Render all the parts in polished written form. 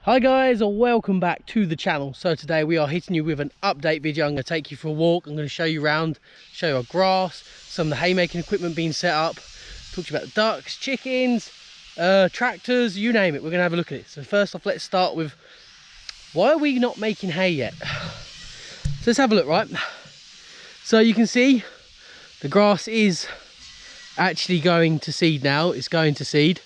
Hi guys, and welcome back to the channel. So today we are hitting you with an update video. I'm going to take you for a walk. I'm going to show you around, show you our grass, some of the haymaking equipment being set up, talk to you about the ducks, chickens, tractors, you name it. We're going to have a look at it. So first off, let's start with, why are we not making hay yet? So let's have a look, right? So you can see the grass is actually going to seed now. It's going to seed.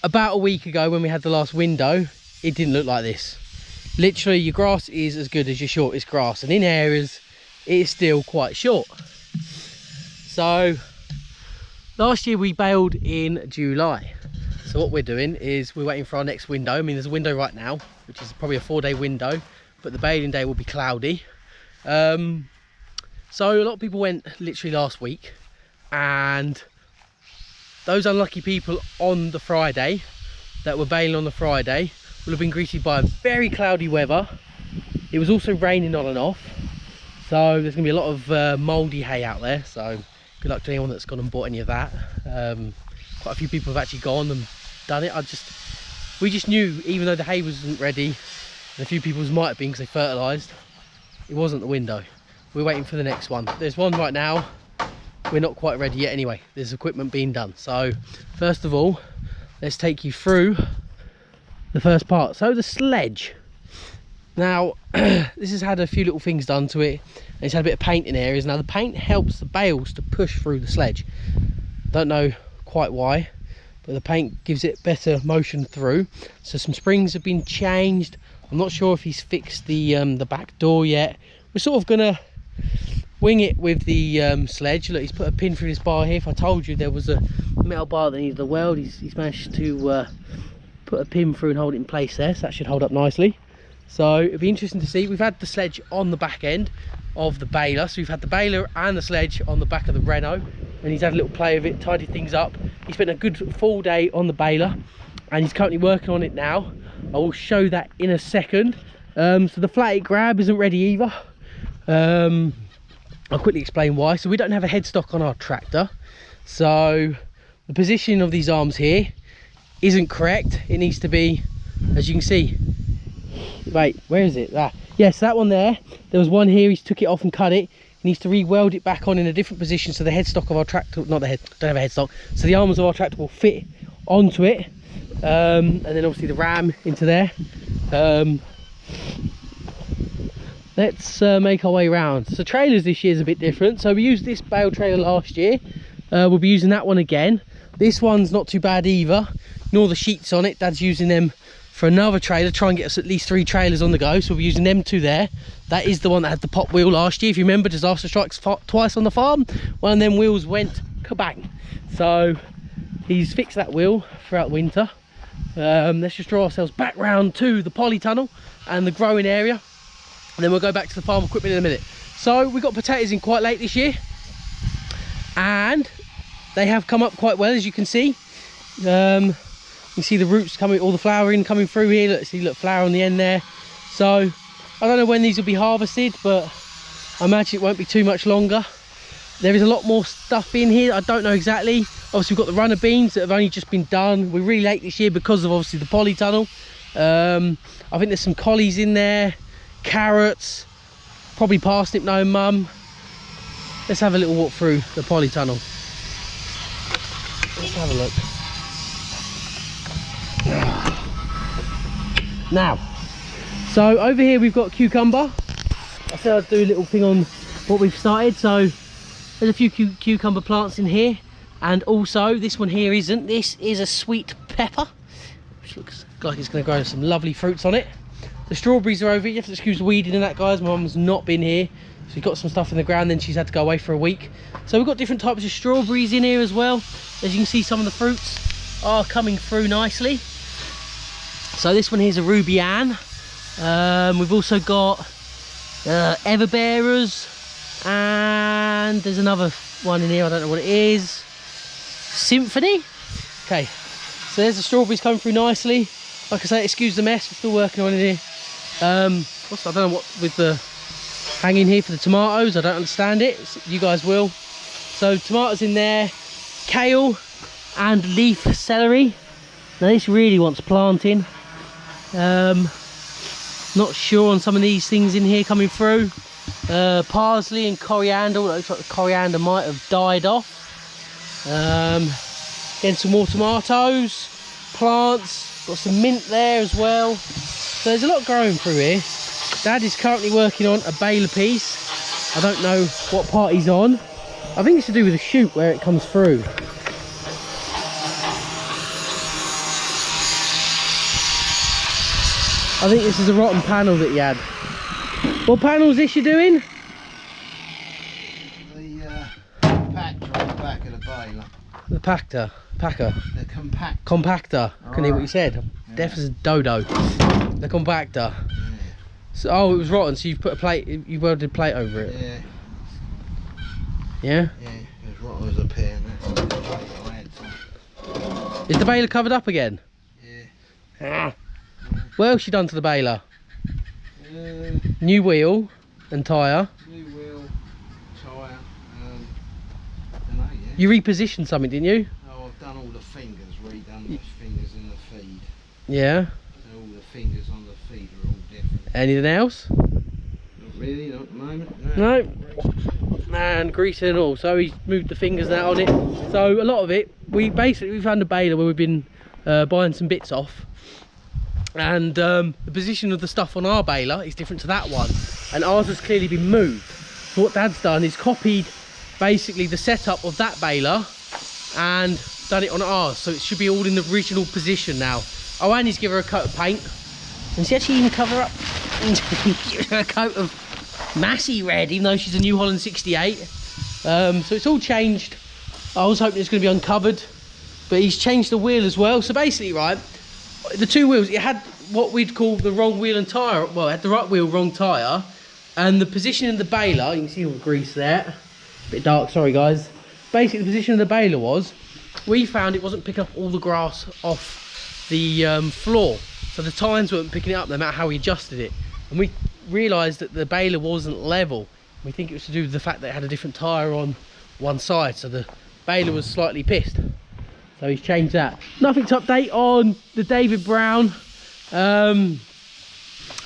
About a week ago when we had the last window, it didn't look like this. Literally, your grass is as good as your shortest grass, and in areas it is still quite short. So last year we baled in July. So what we're doing is we're waiting for our next window. I mean, there's a window right now, which is probably a 4-day window, but the baling day will be cloudy. So a lot of people went literally last week, and those unlucky people on the Friday that were baling on the Friday will have been greeted by very cloudy weather. It was also raining on and off, so there's going to be a lot of mouldy hay out there. So good luck to anyone that's gone and bought any of that. Quite a few people have actually gone and done it. We just knew, even though the hay wasn't ready, and a few people's might have been because they fertilised, it wasn't the window. We're waiting for the next one. There's one right now. We're not quite ready yet anyway. There's equipment being done. So first of all, let's take you through the first part. So the sledge. Now this has had a few little things done to it, and it's had a bit of paint in areas. Now the paint helps the bales to push through the sledge. Don't know quite why, but the paint gives it better motion through. So some springs have been changed. I'm not sure if he's fixed the back door yet. We're sort of gonna wing it with the sledge. Look, he's put a pin through this bar here. If I told you there was a metal bar that needed the weld, he's managed to put a pin through and hold it in place there, so that should hold up nicely. So it'll be interesting to see. We've had the sledge on the back end of the baler, so we've had the baler and the sledge on the back of the Renault, and he's had a little play of it, tidied things up. He spent a good full day on the baler, and he's currently working on it now. I will show that in a second. So the flat grab isn't ready either. I'll quickly explain why. So we don't have a headstock on our tractor, so the position of these arms here isn't correct. It needs to be, as you can see, wait, where is it? Yes, that one there. There was one here, he's took it off and cut it. He needs to re-weld it back on in a different position so the headstock of our tractor, not the head, don't have a headstock, so the arms of our tractor will fit onto it, and then obviously the ram into there. Let's make our way around. So trailers this year is a bit different. So we used this bale trailer last year. We'll be using that one again. This one's not too bad either. Nor the sheets on it. Dad's using them for another trailer. Try and get us at least 3 trailers on the go. So we'll be using them 2 there. That is the one that had the pop wheel last year. If you remember, disaster strikes twice on the farm. One of them wheels went kabang. So he's fixed that wheel throughout winter. Let's just draw ourselves back round to the Polytunnel and the growing area. And then we'll go back to the farm equipment in a minute. So we got potatoes in quite late this year, and they have come up quite well, as you can see. You see the roots coming, all the flowering coming through here. Look, see, look, flower on the end there. So I don't know when these will be harvested, but I imagine it won't be too much longer. There is a lot more stuff in here. I don't know exactly. Obviously we've got the runner beans that have only just been done. We're really late this year because of obviously the Polytunnel. I think there's some collies in there. Carrots, probably parsnip, no mum. Let's have a little walk through the Polytunnel. Let's have a look. Now, so over here we've got cucumber. I said I'd do a little thing on what we've started. So there's a few cucumber plants in here, and also this one here isn't. This is a sweet pepper, which looks like it's going to grow some lovely fruits on it. The strawberries are over here. You have to excuse the weeding and that, guys. My mum's not been here. She's got some stuff in the ground, then she's had to go away for a week. So we've got different types of strawberries in here as well. As you can see, some of the fruits are coming through nicely. So this one here's a Ruby Ann. We've also got Everbearers, and there's another one in here, I don't know what it is. Symphony. Okay, so there's the strawberries coming through nicely. Like I say, excuse the mess, we're still working on it here. I don't know what with the hanging here for the tomatoes. I don't understand it. You guys will. So tomatoes in there, kale and leaf celery. Now this really wants planting. Not sure on some of these things in here coming through. Parsley and coriander. Looks like the coriander might have died off. Again, some more tomatoes, plants, got some mint there as well. So there's a lot growing through here. Dad is currently working on a baler piece. I don't know what part he's on. I think it's to do with the shoot where it comes through. I think this is a rotten panel that he had. What panel is this you're doing? The compactor on the back of the baler. The packer. The compactor. Compactor. Couldn't hear what you said. Yeah. Deaf as a dodo. The compactor. Yeah. So, oh, it was rotten, so you've put a plate, you welded a plate over it. Yeah. Yeah? Yeah, it was rotten as a pin. That's the plate I had to. Is the baler covered up again? Yeah. What else you done to the baler? New wheel and tyre. New wheel, tyre, dunno, yeah. You repositioned something, didn't you? Oh, I've done all the fingers, redone the fingers in the feed. Yeah. So all the fingers on the feed are all different. Anything else? Not really, not at the moment. No. And grease and all. So he's moved the fingers out on it. So a lot of it, we found a baler where we've been buying some bits off. And the position of the stuff on our baler is different to that one, and ours has clearly been moved. So what Dad's done is copied basically the setup of that baler and done it on ours, so it should be all in the original position now. Oh, and he's given her a coat of paint, and she actually even cover up give her a coat of Massey red, even though she's a New Holland 68. So it's all changed. I was hoping it's going to be uncovered, but he's changed the wheel as well. So basically, right, the two wheels, it had what we'd call the wrong wheel and tyre. Well, it had the right wheel, wrong tyre, and the position in the baler, you can see all the grease there, a bit dark, sorry guys. Basically the position of the baler was, we found it wasn't picking up all the grass off the floor, so the tines weren't picking it up no matter how we adjusted it, and we realised that the baler wasn't level. We think it was to do with the fact that it had a different tyre on one side, so the baler was slightly pissed. So he's changed that. Nothing to update on the David Brown. I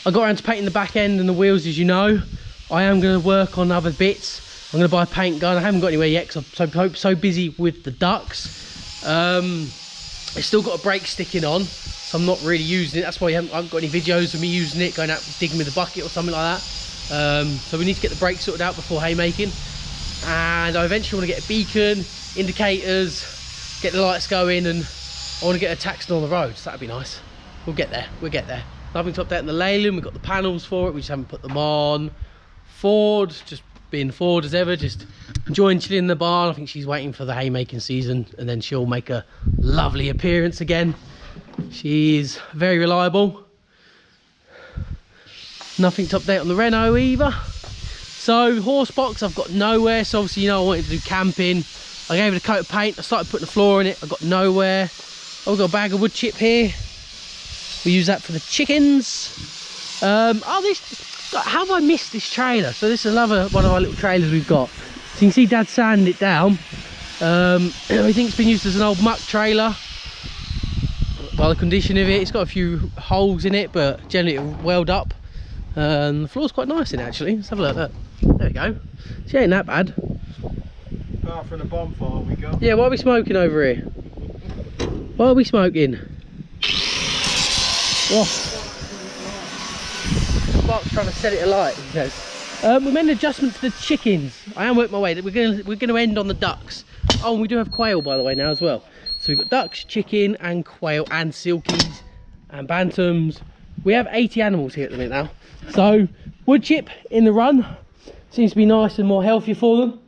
got around to painting the back end and the wheels, as you know. I am going to work on other bits. I'm going to buy a paint gun. I haven't got anywhere yet because I'm so busy with the ducks. It's still got a brake sticking on, so I'm not really using it. That's why I haven't got any videos of me using it, going out digging with a bucket or something like that. So we need to get the brakes sorted out before haymaking. And I eventually want to get a beacon, indicators, get the lights going, and I want to get a taxi on the road, so that'd be nice. We'll get there. Nothing to update on the Leyland. We've got the panels for it, we just haven't put them on. Ford, just being Ford as ever, just enjoying chilling in the barn. I think she's waiting for the haymaking season, and then she'll make a lovely appearance again. She's very reliable. Nothing to update on the Renault either. So horse box, I've got nowhere. So obviously, you know, I wanted to do camping. I gave it a coat of paint, I started putting the floor in it, I got nowhere. I've got a bag of wood chip here. We use that for the chickens. How have I missed this trailer? So this is another one of our little trailers we've got. So you can see Dad sanding it down. I think it's been used as an old muck trailer. By the condition of it, it's got a few holes in it, but generally it'll weld up. The floor's quite nice in it, actually. Let's have a look. There we go. She ain't that bad. Apart from the bonfire we got. Yeah, what are we smoking over here? What are we smoking? Oh. Spark's trying to set it alight, he says. We made an adjustment to the chickens. I am working my way. We're gonna end on the ducks. Oh, and we do have quail, by the way, now as well. So we've got ducks, chicken, and quail, and silkies, and bantams. We have 80 animals here at the minute now. So wood chip in the run seems to be nice and more healthier for them.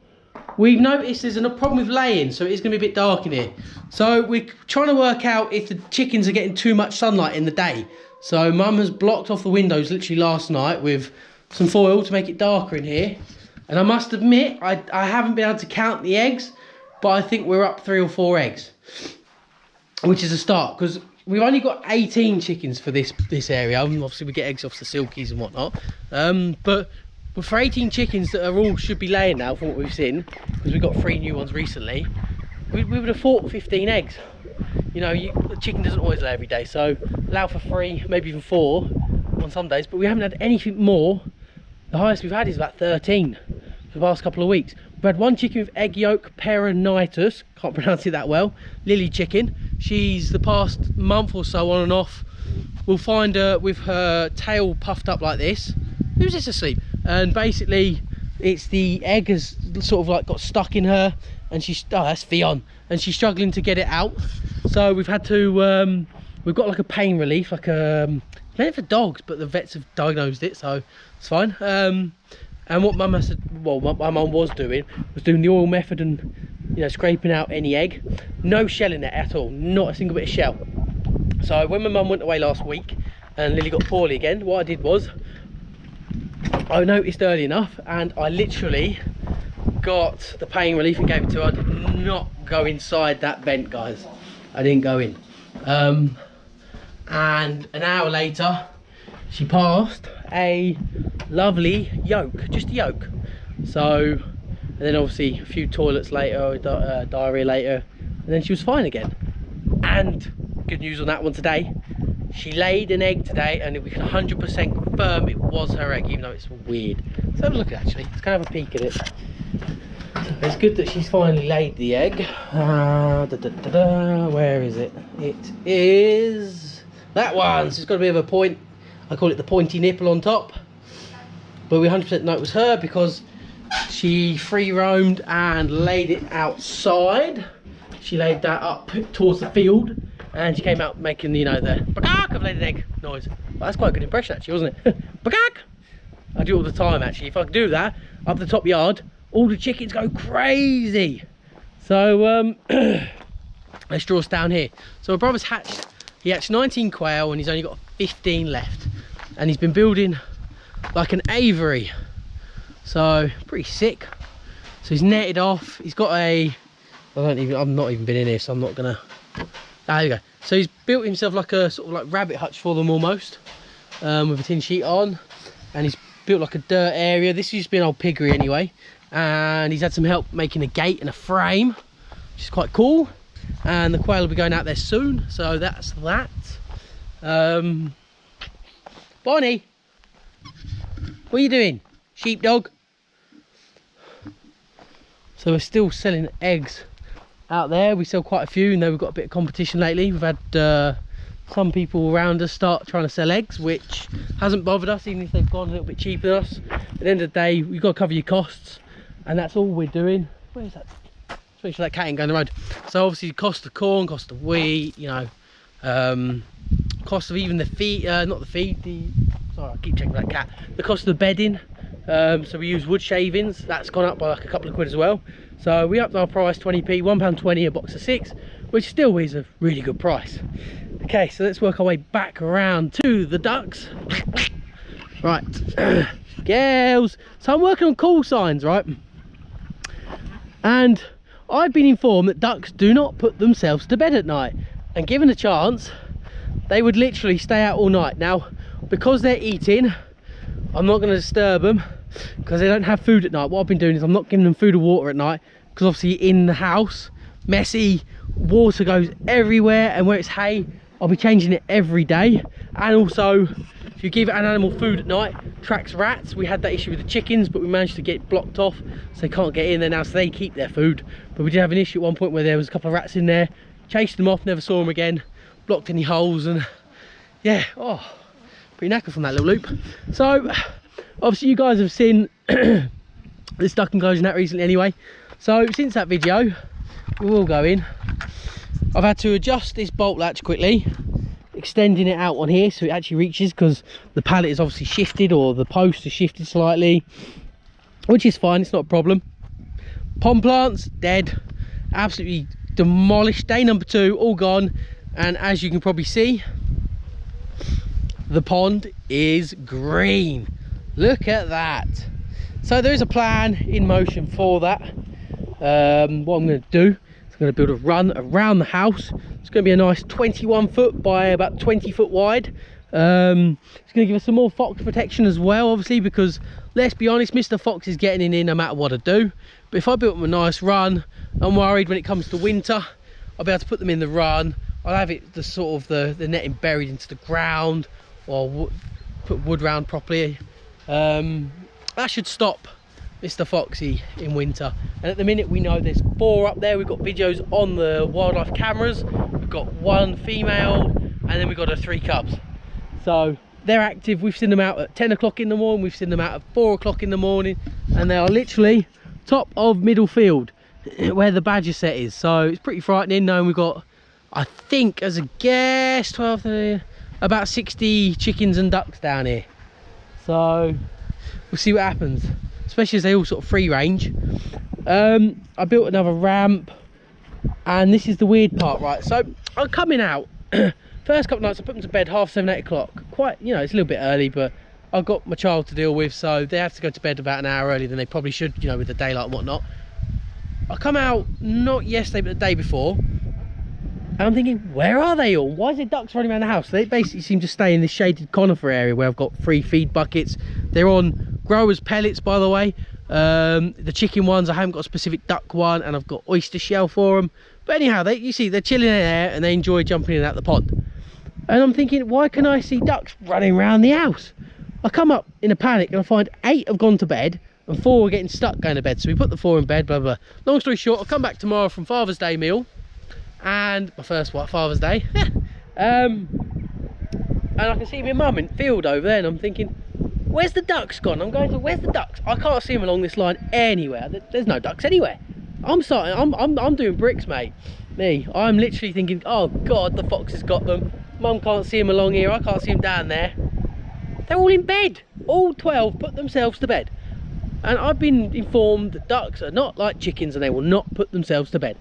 We've noticed there's a problem with laying, so it is going to be a bit dark in here. So we're trying to work out if the chickens are getting too much sunlight in the day. So Mum has blocked off the windows literally last night with some foil to make it darker in here. And I must admit, I haven't been able to count the eggs, but I think we're up 3 or 4 eggs, which is a start, because we've only got 18 chickens for this area. Obviously we get eggs off the silkies and whatnot, but for 18 chickens that are all should be laying now from what we've seen, because we've got 3 new ones recently, we would have thought 15 eggs. you know, the chicken doesn't always lay every day, so allow for 3, maybe even 4 on some days, but we haven't had anything more. The highest we've had is about 13 for the past couple of weeks. We've had one chicken with egg yolk peritonitis, can't pronounce it that well, Lily chicken. She's the past month or so on and off, we'll find her with her tail puffed up like this. Who's this asleep? And basically it's the egg has sort of like got stuck in her, and she's, oh, that's Fion, and she's struggling to get it out. So we've had to we've got like a pain relief, like a meant for dogs, but the vets have diagnosed it, so it's fine. And what mum has to, well, my mum was doing the oil method and, you know, scraping out any egg. No shell in it at all, not a single bit of shell. So when my mum went away last week and Lily got poorly again, what I did was I noticed early enough, and I literally got the pain relief and gave it to her. I did not go inside that vent, guys. I didn't go in. And an hour later she passed a lovely yolk, just a yolk. So, and then obviously a few toilets later, diarrhea later, and then she was fine again. And good news on that one today, she laid an egg today, and we can 100% confirm it was her egg, even though it's weird. Let's have a look, actually. Let's go have a peek at it. It's good that she's finally laid the egg. Where is it? It is that one. So it's got a bit of a point. I call it the pointy nipple on top. But we 100% know it was her because she free roamed and laid it outside. She laid that up towards the field, and she came out making, you know, the bagak, I've laid an egg noise. Well, that's quite a good impression, actually, wasn't it? Bagak! I do it all the time, actually. If I could do that up the top yard, all the chickens go crazy. So let's draw us down here. So my brother's hatched, he hatched 19 quail, and he's only got 15 left, and he's been building like an aviary, so pretty sick. So he's netted off, he's got a, I've not even been in here, so I'm not gonna, there you go. So he's built himself like a sort of like rabbit hutch for them almost, with a tin sheet on, and he's built like a dirt area. This used to be an old piggery anyway, and he's had some help making a gate and a frame, which is quite cool. And the quail will be going out there soon, so that's that. Bonnie, what are you doing, sheepdog? So we're still selling eggs out there. We sell quite a few, and we've got a bit of competition lately. We've had some people around us start trying to sell eggs, which hasn't bothered us, even if they've gone a little bit cheaper than us. At the end of the day, you've got to cover your costs, and that's all we're doing. Where's that? Just make sure that cat ain't going the road. So obviously cost of corn, cost of wheat, you know, cost of even the feed, not the feed, sorry, I keep checking that cat, the cost of the bedding. So we use wood shavings, that's gone up by like a couple of quid as well. So we upped our price 20p, £1.20 a box of 6, which still is a really good price. Okay, so let's work our way back around to the ducks. Right, girls, so I'm working on call signs, right? And I've been informed that ducks do not put themselves to bed at night, and given a chance, they would literally stay out all night. Now, because they're eating, I'm not going to disturb them because they don't have food at night. What I've been doing is I'm not giving them food or water at night, because obviously in the house, messy, water goes everywhere, and where it's hay, I'll be changing it every day. And also, if you give an animal food at night, attracts rats. We had that issue with the chickens, but we managed to get it blocked off, so they can't get in there now, so they keep their food. But we did have an issue at one point where there was a couple of rats in there, chased them off, never saw them again, blocked any holes, and yeah, oh, pretty knackered from that little loop. So obviously you guys have seen this duck enclosure net recently anyway. So since that video, we will go in. I've had to adjust this bolt latch quickly, extending it out on here so it actually reaches, because the pallet is obviously shifted, or the post is shifted slightly, which is fine, it's not a problem. Pond plants dead, absolutely demolished. Day number 2, all gone. And as you can probably see, the pond is green. Look at that. So there is a plan in motion for that. What I'm going to do, I'm going to build a run around the house. It's going to be a nice 21 foot by about 20 foot wide. It's going to give us some more fox protection as well, obviously, because let's be honest, Mr. Fox is getting in no matter what I do. But if I built him a nice run, I'm worried when it comes to winter, I'll be able to put them in the run. I'll have it the netting buried into the ground, or put wood round properly. That should stop Mr. Foxy in winter. And at the minute we know there's 4 up there. We've got videos on the wildlife cameras. We've got 1 female, and then we've got 3 cubs. So they're active. We've seen them out at 10 o'clock in the morning. We've seen them out at 4 o'clock in the morning, and they are literally top of middle field where the badger set is. So it's pretty frightening knowing we've got, I think as a guess, 12, 30, about 60 chickens and ducks down here. So we'll see what happens, especially as they all sort of free range. I built another ramp, and this is the weird part, right? So I'm coming out first couple of nights. I put them to bed 7:30, 8 o'clock. Quite, you know, it's a little bit early, but I've got my child to deal with, so they have to go to bed about an hour earlier than they probably should, you know, with the daylight and whatnot. I come out not yesterday but the day before, and I'm thinking, where are they all? Why is there ducks running around the house? They basically seem to stay in this shaded conifer area where I've got 3 feed buckets. They're on growers pellets, by the way. The chicken ones, I haven't got a specific duck one, and I've got oyster shell for them. But anyhow, you see they're chilling in there and they enjoy jumping in and out the pond. And I'm thinking, why can I see ducks running around the house? I come up in a panic and I find 8 have gone to bed and 4 are getting stuck going to bed. So we put the 4 in bed, blah, blah, blah. Long story short, I'll come back tomorrow from Father's Day meal, and my first Father's Day. And I can see my mum in field over there, and I'm thinking, where's the ducks gone? I'm going to, where's the ducks? I can't see them along this line anywhere. There's no ducks anywhere. I'm doing bricks, mate. I'm literally thinking, oh God, the fox has got them. Mum can't see them along here. I can't see them down there. They're all in bed. All 12 put themselves to bed. And I've been informed that ducks are not like chickens and they will not put themselves to bed.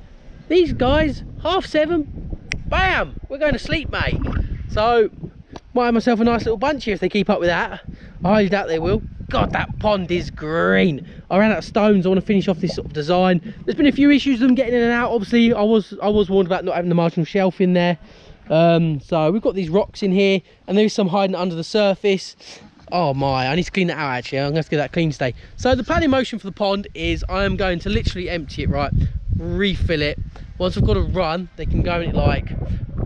These guys, 7:30, bam, we're going to sleep, mate. So might have myself a nice little bunch here if they keep up with that. I highly doubt they will. God, that pond is green. I ran out of stones. I want to finish off this sort of design. There's been a few issues with them getting in and out. Obviously, I was warned about not having the marginal shelf in there. So we've got these rocks in here, and there is some hiding under the surface. Oh my, I need to clean that out actually. I'm going to have to get that clean today. So the plan in motion for the pond is I am going to literally empty it, right, refill it. Once I've got a run, they can go in it like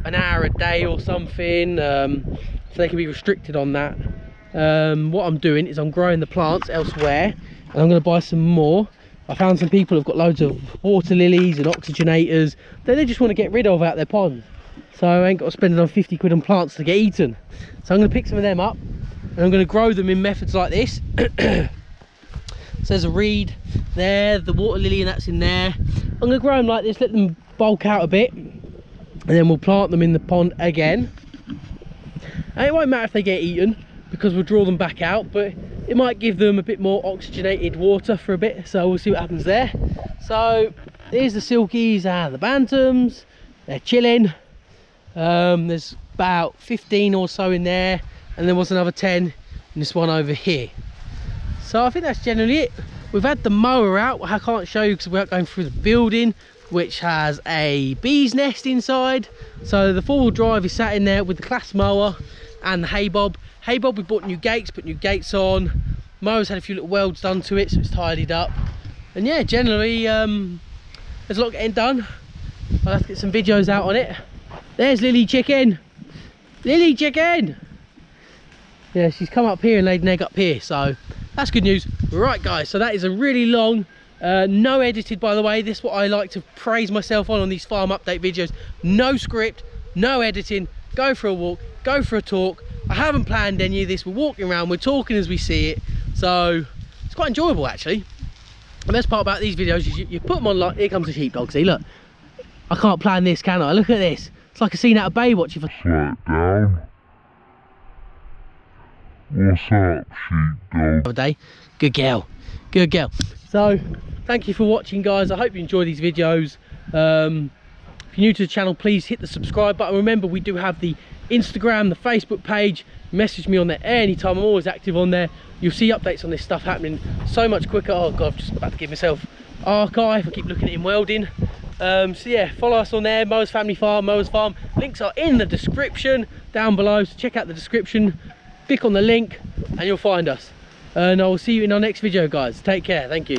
an hour a day or something, so they can be restricted on that. What I'm doing is I'm growing the plants elsewhere, and I'm going to buy some more. I found some people have got loads of water lilies and oxygenators that they just want to get rid of out their ponds. So I ain't got to spend another 50 quid on plants to get eaten. So I'm going to pick some of them up, and I'm going to grow them in methods like this. So there's a reed there, the water lily, and that's in there. I'm going to grow them like this, let them bulk out a bit, and then we'll plant them in the pond again. And it won't matter if they get eaten, because we'll draw them back out, but it might give them a bit more oxygenated water for a bit, so we'll see what happens there. So here's the silkies and the bantams. They're chilling. There's about 15 or so in there, and there was another 10 in this one over here. So I think that's generally it. We've had the mower out. I can't show you because we're going through the building, which has a bee's nest inside. So the 4-wheel drive is sat in there with the Claas Mower and the hay bob. Hay bob, we bought new gates, put new gates on. Mower's had a few little welds done to it, so it's tidied up. And yeah, generally there's a lot getting done. I'll have to get some videos out on it. There's Lily Chicken. Lily Chicken! Yeah, she's come up here and laid an egg up here, so that's good news. Right guys, so that is a really long, no edited, by the way. This is what I like to praise myself on these farm update videos. No script, no editing, go for a walk, go for a talk. I haven't planned any of this. We're walking around, we're talking as we see it, so it's quite enjoyable actually. The best part about these videos is you put them on, like, here comes the sheepdog. See, look, I can't plan this, can I? Look at this. It's like a scene out of Baywatch. If I sit down. What's up, sheepdog? Day. Good girl, good girl. So thank you for watching, guys. I hope you enjoy these videos. If you're new to the channel, please hit the subscribe button. Remember, we do have the Instagram, the Facebook page. Message me on there anytime. I'm always active on there. You'll see updates on this stuff happening so much quicker. Oh god, I'm just about to give myself archive. I keep looking at him welding. So yeah, follow us on there, Mowers Family Farm, Mowers Farm. Links are in the description down below, so check out the description, click on the link and you'll find us. And I will see you in our next video, guys. Take care, thank you.